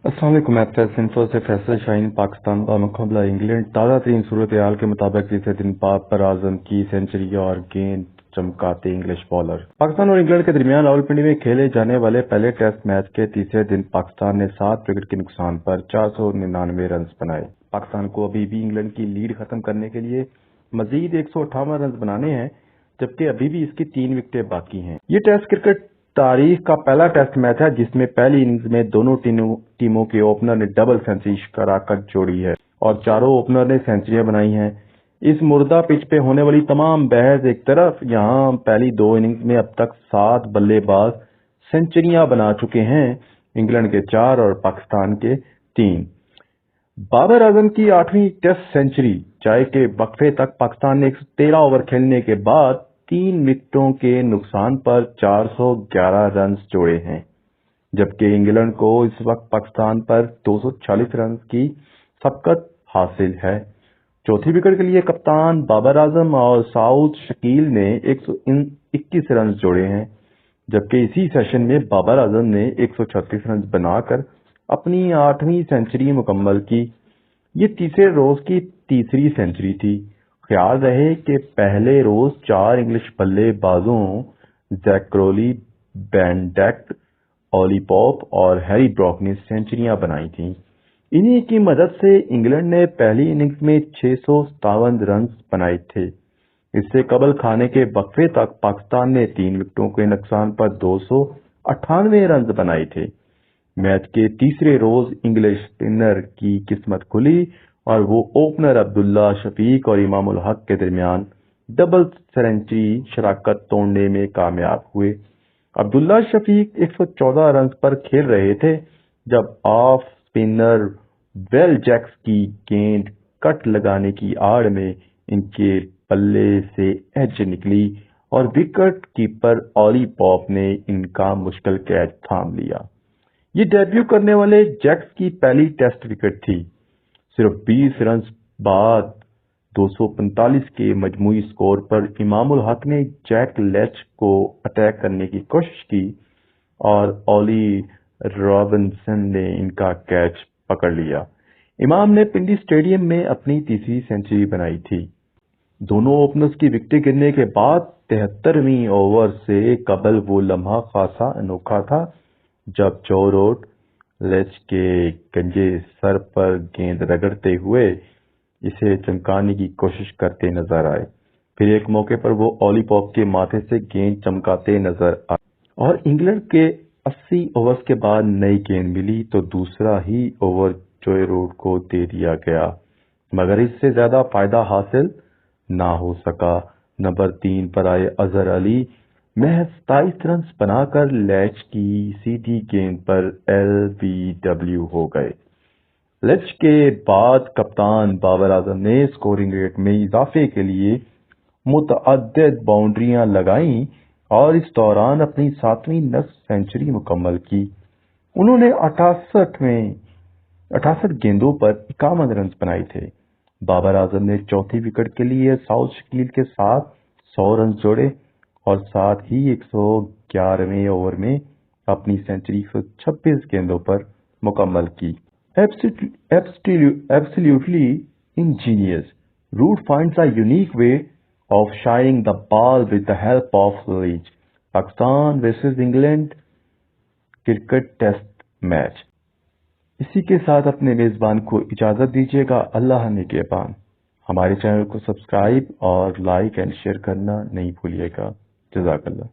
अस्सलाम वालेकुम। मैं प्रेस इन्फो से फैसल शाहीन। पाकिस्तान का मुकाबला इंग्लैंड। ताज़ा तरीन सूरत हाल के मुताबिक तीसरे दिन बाबर आजम की सेंचुरी और गेंद चमकाते इंग्लिश बॉलर। पाकिस्तान और इंग्लैंड के दरमियान रावलपिंडी में खेले जाने वाले पहले टेस्ट मैच के तीसरे दिन पाकिस्तान ने 7 विकेट के नुकसान पर 499 रन बनाए। पाकिस्तान को अभी भी इंग्लैंड की लीड खत्म करने के लिए मजीद 158 रन बनाने हैं, जबकि अभी भी इसकी 3 विकेटें बाकी हैं। ये टेस्ट क्रिकेट तारीख का पहला टेस्ट मैच है जिसमें पहली इनिंग्स में दोनों टीमों के ओपनर ने डबल सेंचुरी कराकर जोड़ी है और चारों ओपनर ने सेंचुरियां बनाई हैं। इस मुर्दा पिच पे होने वाली तमाम बहस एक तरफ, यहां पहली 2 इनिंग्स में अब तक 7 बल्लेबाज सेंचुरियां बना चुके हैं, इंग्लैंड के 4 और पाकिस्तान के 3। बाबर आजम की 8वीं टेस्ट सेंचुरी। चाय के वक्फे तक पाकिस्तान ने 113 ओवर खेलने के बाद 3 विकेटों के नुकसान पर 411 रन जोड़े हैं, जबकि इंग्लैंड को इस वक्त पाकिस्तान पर 246 रन की सबकत हासिल है। चौथी विकेट के लिए कप्तान बाबर आजम और साउद शकील ने 121 रन जोड़े हैं, जबकि इसी सेशन में बाबर आजम ने 136 रन बनाकर अपनी 8वीं सेंचुरी मुकम्मल की। ये तीसरे रोज की तीसरी सेंचुरी थी। ख्याल रहे कि पहले रोज 4 इंग्लिश बल्लेबाजों Jack Crawley, Ben Duckett, Ollie Pope और हैरी ब्रॉक ने सेंचुरियां बनाई थीं। इन्हीं की मदद से इंग्लैंड ने पहली इनिंग्स में 657 रन बनाए थे। इससे कबल खाने के वक्फे तक पाकिस्तान ने 3 विकेटों के नुकसान पर 298 रन बनाए थे। मैच के तीसरे रोज इंग्लिश स्पिनर की किस्मत खुली और वो ओपनर अब्दुल्ला शफीक और इमामुल हक के दरमियान डबल सेंचुरी शराकत तोड़ने में कामयाब हुए। अब्दुल्ला शफीक 114 रन पर खेल रहे थे जब ऑफ स्पिनर वेल जैक्स की गेंद कट लगाने की आड़ में इनके पल्ले से एज निकली और विकेट कीपर ऑली पॉप ने इनका मुश्किल कैच थाम लिया। ये डेब्यू करने वाले जैक्स की पहली टेस्ट विकेट थी। सिर्फ 20 रन बाद 245 के मजमूई स्कोर पर इमामुल हक ने जैक लेच को अटैक करने की कोशिश की और ऑली रॉबिन्सन ने इनका कैच पकड़ लिया। इमाम ने पिंडी स्टेडियम में अपनी तीसरी सेंचुरी बनाई थी। दोनों ओपनर्स की विकेटें गिरने के बाद 73वीं ओवर से कबल वो लम्हा खासा अनोखा था जब जो रूट लेच के गंजे सर पर गेंद रगड़ते हुए इसे चमकाने की कोशिश करते नजर आए। फिर एक मौके पर वो ऑली पॉप के माथे से गेंद चमकाते नजर आए और इंग्लैंड के 80 ओवर्स के बाद नई गेंद मिली तो दूसरा ही ओवर जोए रूट को दे दिया गया, मगर इससे ज्यादा फायदा हासिल ना हो सका। नंबर 3 पर आए अजहर अली महज 27 रन बनाकर लेच की सीधी गेंद पर LBW हो गए। लेच के बाद कप्तान बाबर आजम ने स्कोरिंग रेट में इजाफे के लिए मुतअद्दिद बाउंड्रियां लगाईं और इस दौरान अपनी 7वीं सेंचुरी मुकम्मल की। उन्होंने 68 गेंदों पर 51 रन बनाए थे। बाबर आजम ने चौथी विकेट के लिए साउद शकील के साथ 100 रन जोड़े और साथ ही 111वें ओवर में अपनी सेंचुरी 126 गेंदों पर मुकम्मल की। Absolutely ingenious. Root finds a unique way of shining the ball with the help of leech. Pakistan versus England cricket test match. इसी के साथ अपने मेजबान को इजाजत दीजिएगा। अल्लाह निगहबान। हमारे चैनल को सब्सक्राइब और लाइक एंड शेयर करना नहीं भूलिएगा। जज़ाकल्लाह।